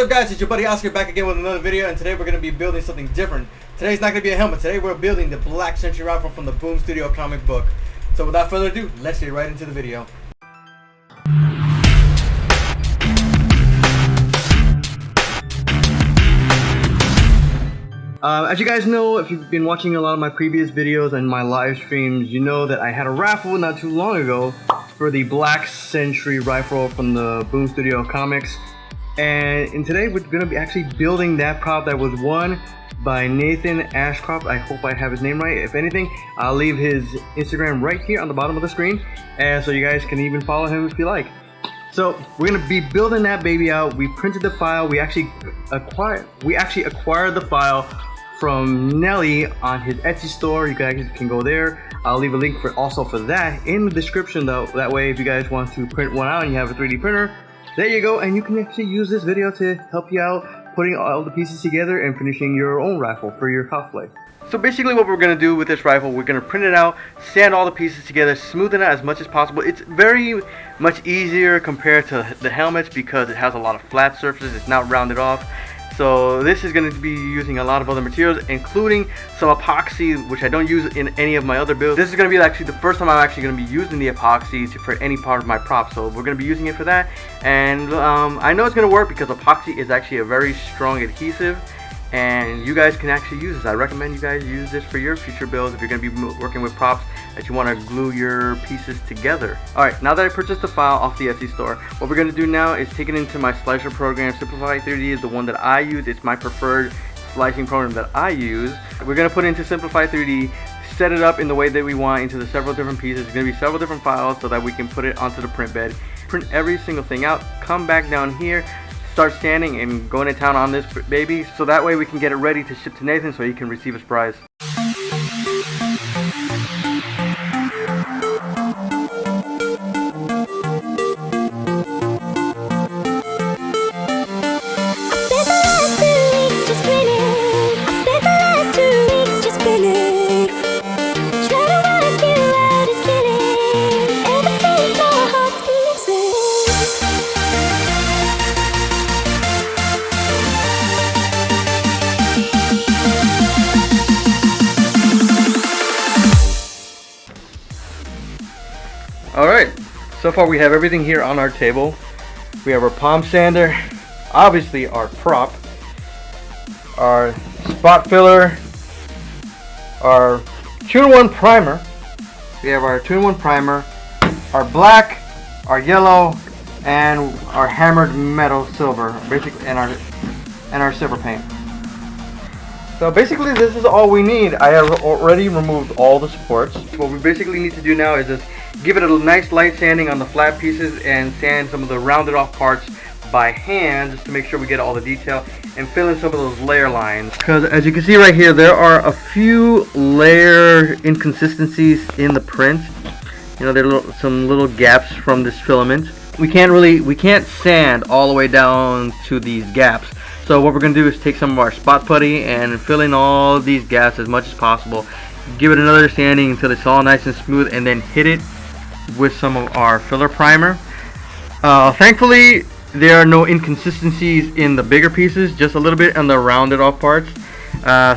up guys, it's your buddy Oscar back again with another video, and today we're going to be building something different. Today's not going to be a helmet. Today we're building the Black Sentry rifle from the Boom Studio comic book. So without further ado, let's get right into the video. As you guys know, if you've been watching a lot of my previous videos and my live streams, you know that I had a raffle not too long ago for the Black Sentry rifle from the Boom Studio comics. And today we're going to be actually building that prop that was won by Nathan Ashcroft. I hope I have his name right. If anything, I'll leave his Instagram right here on the bottom of the screen, and so you guys can even follow him if you like. So we're going to be building that baby out. We printed the file. We actually acquired the file from Nelly on his Etsy store. You guys can go there. I'll leave a link also for that in the description though. That way if you guys want to print one out and you have a 3D printer, there you go, and you can actually use this video to help you out putting all the pieces together and finishing your own rifle for your cosplay. So basically what we're going to do with this rifle, we're going to print it out, sand all the pieces together, smooth it out as much as possible. It's very much easier compared to the helmets because it has a lot of flat surfaces, it's not rounded off. So this is going to be using a lot of other materials, including some epoxy, which I don't use in any of my other builds. This is going to be actually the first time I'm actually going to be using the epoxy for any part of my prop. So we're going to be using it for that. And I know it's going to work because epoxy is actually a very strong adhesive. And you guys can actually use this. I recommend you guys use this for your future builds if you're going to be working with props that you want to glue your pieces together. Alright, now that I purchased the file off the Etsy store, what we're going to do now is take it into my slicer program. Simplify 3D is the one that I use. It's my preferred slicing program that I use. We're going to put it into Simplify 3D, set it up in the way that we want into the several different pieces. It's going to be several different files so that we can put it onto the print bed, print every single thing out, come back down here, start sanding and going to town on this baby, so that way we can get it ready to ship to Nathan so he can receive his prize. Alright, so far we have everything here on our table. We have our palm sander, obviously our prop, our spot filler, our 2-in-1 primer. We have our 2-in-1 primer, our black, our yellow, and our hammered metal silver, basically, and our silver paint. So basically this is all we need. I have already removed all the supports. What we basically need to do now is just give it a nice light sanding on the flat pieces and sand some of the rounded off parts by hand just to make sure we get all the detail and fill in some of those layer lines. Because as you can see right here, there are a few layer inconsistencies in the print. You know, there are some little gaps from this filament. We can't sand all the way down to these gaps. So what we're going to do is take some of our spot putty and fill in all these gaps as much as possible. Give it another sanding until it's all nice and smooth, and then hit it with some of our filler primer. Thankfully there are no inconsistencies in the bigger pieces, just a little bit on the rounded off parts.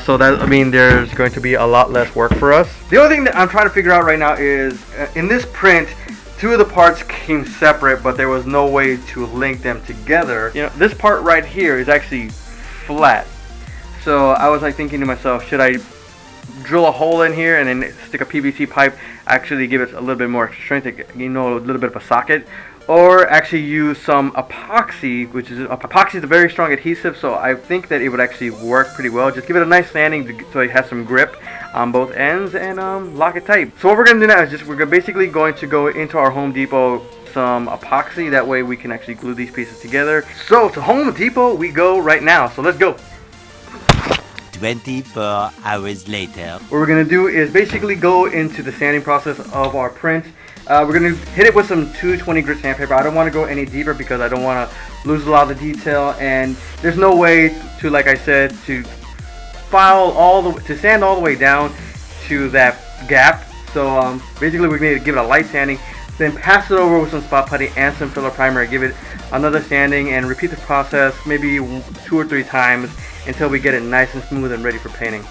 So that, I mean, there's going to be a lot less work for us. The only thing that I'm trying to figure out right now is in this print, 2 of the parts came separate, but there was no way to link them together. You know, this part right here is actually flat. So I was like thinking to myself, should I drill a hole in here and then stick a PVC pipe, actually give it a little bit more strength, you know, a little bit of a socket, or actually use some epoxy, which is epoxy is a very strong adhesive, so I think that it would actually work pretty well. Just give it a nice sanding so it has some grip on both ends and lock it tight. So what we're going to do now is we're basically going to go into our Home Depot some epoxy, that way we can actually glue these pieces together. So to Home Depot we go right now, so let's go. 24 hours later. What we're going to do is basically go into the sanding process of our print. We're going to hit it with some 220 grit sandpaper. I don't want to go any deeper because I don't want to lose a lot of the detail, and there's no way to, like I said, to sand all the way down to that gap. So basically we need to give it a light sanding, Then pass it over with some spot putty and some filler primer. Give it another sanding and repeat the process maybe 2 or 3 times until we get it nice and smooth and ready for painting.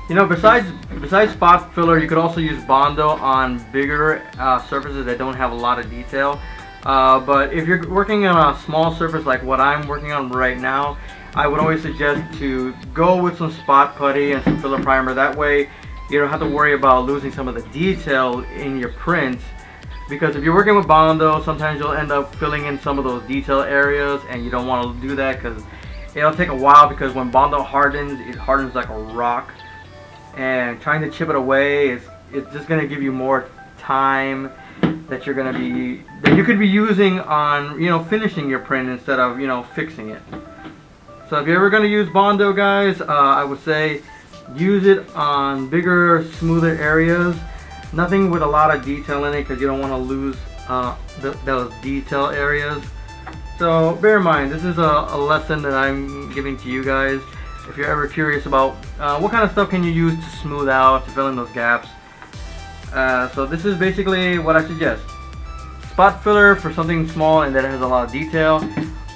You know, besides spot filler, you could also use Bondo on bigger surfaces that don't have a lot of detail. But if you're working on a small surface like what I'm working on right now, I would always suggest to go with some spot putty and some filler primer. That way you don't have to worry about losing some of the detail in your prints. Because if you're working with Bondo, sometimes you'll end up filling in some of those detail areas, and you don't want to do that because it'll take a while, because when Bondo hardens, it hardens like a rock. And trying to chip it away it's just going to give you more time that you could be using on, you know, finishing your print instead of, you know, fixing it. So if you're ever going to use Bondo, guys, I would say use it on bigger, smoother areas. Nothing with a lot of detail in it, because you don't want to lose those detail areas. So bear in mind, this is a lesson that I'm giving to you guys. If you're ever curious about what kind of stuff can you use to smooth out, to fill in those gaps. So this is basically what I suggest. Spot filler for something small and that has a lot of detail,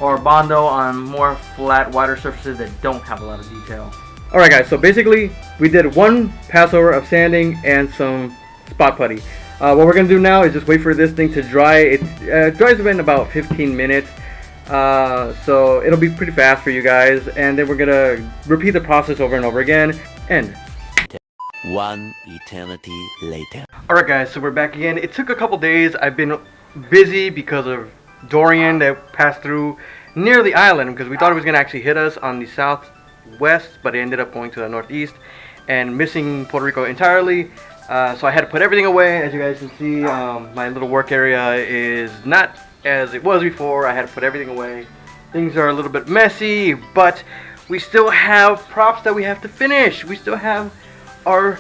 or Bondo on more flat, wider surfaces that don't have a lot of detail. Alright guys, so basically we did one pass over of sanding and some spot putty. What we're going to do now is just wait for this thing to dry. It dries in about 15 minutes. So it'll be pretty fast for you guys, and then we're gonna repeat the process over and over again. And one eternity later. Alright guys, so we're back again. It took a couple days. I've been busy because of Dorian that passed through near the island, because we thought it was gonna actually hit us on the southwest, but it ended up going to the northeast and missing Puerto Rico entirely. So I had to put everything away. As you guys can see, my little work area is not as it was before. I had to put everything away. Things are a little bit messy, but we still have props that we have to finish. We still have our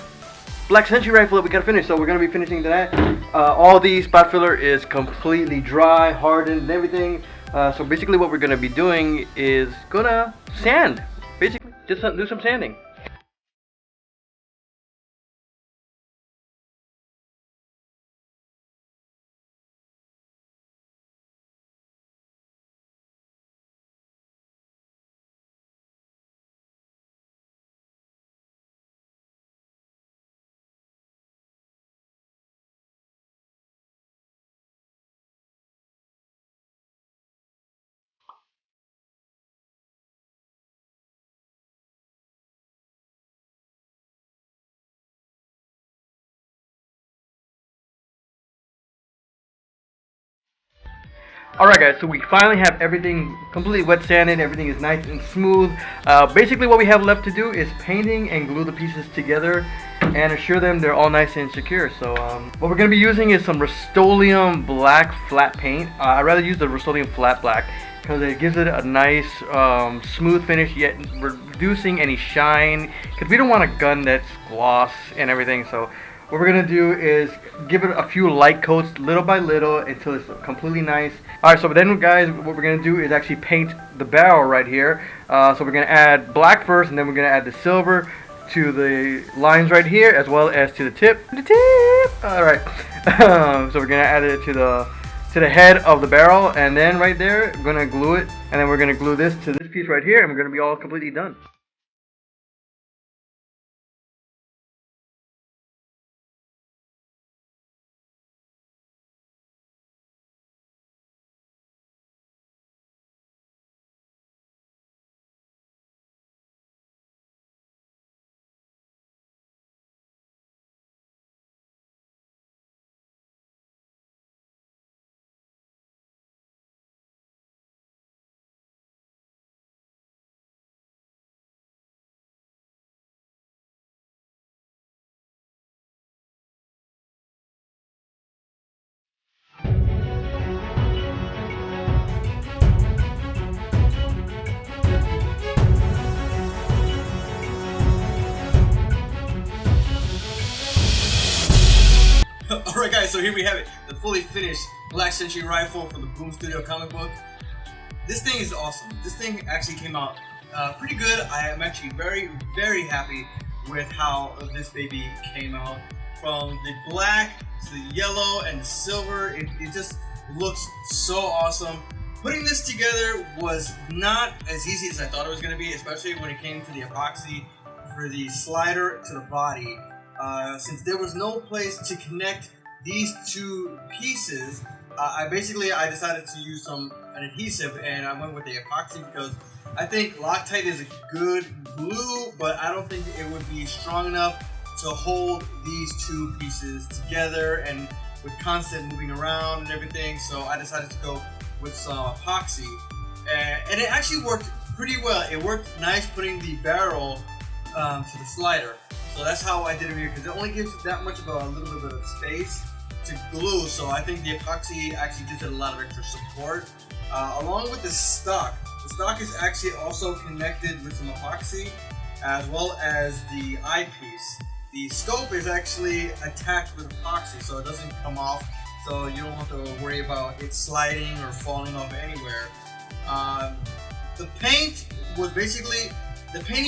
Black Sentry rifle that we gotta finish, so we're gonna be finishing that. All the spot filler is completely dry, hardened, and everything. So basically what we're gonna be doing is gonna sand. Basically, just do some sanding. Alright guys, so we finally have everything completely wet sanded, everything is nice and smooth. Basically what we have left to do is painting and glue the pieces together and assure them they're all nice and secure. So what we're going to be using is some Rustoleum black flat paint. I'd rather use the Rustoleum flat black because it gives it a nice smooth finish, yet reducing any shine, because we don't want a gun that's gloss and everything. So what we're going to do is give it a few light coats little by little until it's completely nice. Alright, so then guys, what we're going to do is actually paint the barrel right here. So we're going to add black first, and then we're going to add the silver to the lines right here, as well as to the tip. Alright, so we're going to add it to the head of the barrel, and then right there, we're going to glue it, and then we're going to glue this to this piece right here, and we're going to be all completely done. Alright guys, so here we have it. The fully finished Black Sentry rifle for the Boom Studio comic book. This thing is awesome. This thing actually came out pretty good. I am actually very, very happy with how this baby came out. From the black to the yellow and the silver, it just looks so awesome. Putting this together was not as easy as I thought it was going to be, especially when it came to the epoxy for the slider to the body. Since there was no place to connect these two pieces, I decided to use an adhesive, and I went with the epoxy because I think Loctite is a good glue, but I don't think it would be strong enough to hold these two pieces together and with constant moving around and everything. So I decided to go with some epoxy, and it actually worked pretty well. It worked nice putting the barrel to the slider. So that's how I did it here, because it only gives that much of a little bit of space to glue. So I think the epoxy actually gives it a lot of extra support. Along with the stock is actually also connected with some epoxy, as well as the eyepiece. The scope is actually attached with epoxy, so it doesn't come off, so you don't have to worry about it sliding or falling off anywhere. The painting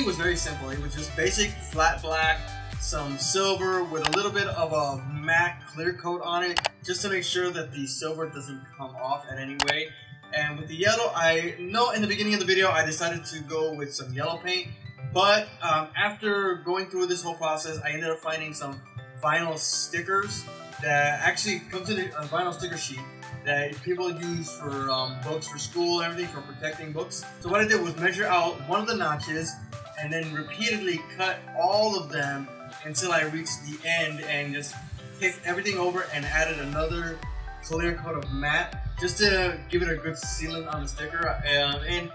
was very simple. It was just basic flat black, some silver with a little bit of a matte clear coat on it, just to make sure that the silver doesn't come off in any way. And with the yellow, I know in the beginning of the video I decided to go with some yellow paint, but after going through this whole process, I ended up finding some vinyl stickers that actually comes in a vinyl sticker sheet that people use for books for school and everything, for protecting books. So what I did was measure out one of the notches and then repeatedly cut all of them until I reached the end, and just picked everything over and added another clear coat of matte just to give it a good sealant on the sticker. And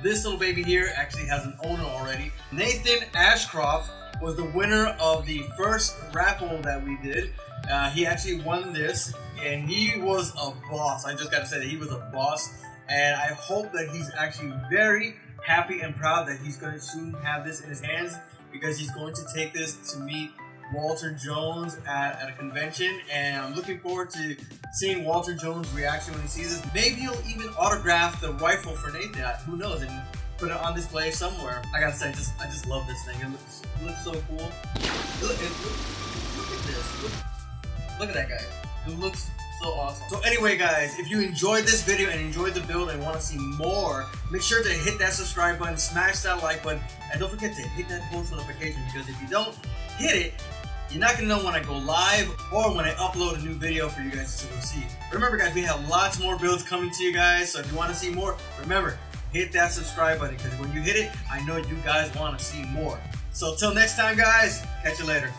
this little baby here actually has an owner already. Nathan Ashcroft was the winner of the first raffle that we did. He actually won this, and he was a boss. I just gotta say that he was a boss, and I hope that he's actually very happy and proud that he's going to soon have this in his hands, because he's going to take this to meet Walter Jones at a convention, and I'm looking forward to seeing Walter Jones' reaction when he sees this. Maybe he'll even autograph the rifle for Nathan, who knows, and put it on display somewhere. I gotta say, I just love this thing. It looks so cool. Look at this. Look at that guy. It looks so awesome. So anyway guys, if you enjoyed this video and enjoyed the build and want to see more, make sure to hit that subscribe button, smash that like button, and don't forget to hit that post notification, because if you don't hit it, you're not going to know when I go live or when I upload a new video for you guys to go see. Remember guys, we have lots more builds coming to you guys, so if you want to see more, remember, hit that subscribe button, because when you hit it, I know you guys want to see more. So till next time guys, catch you later.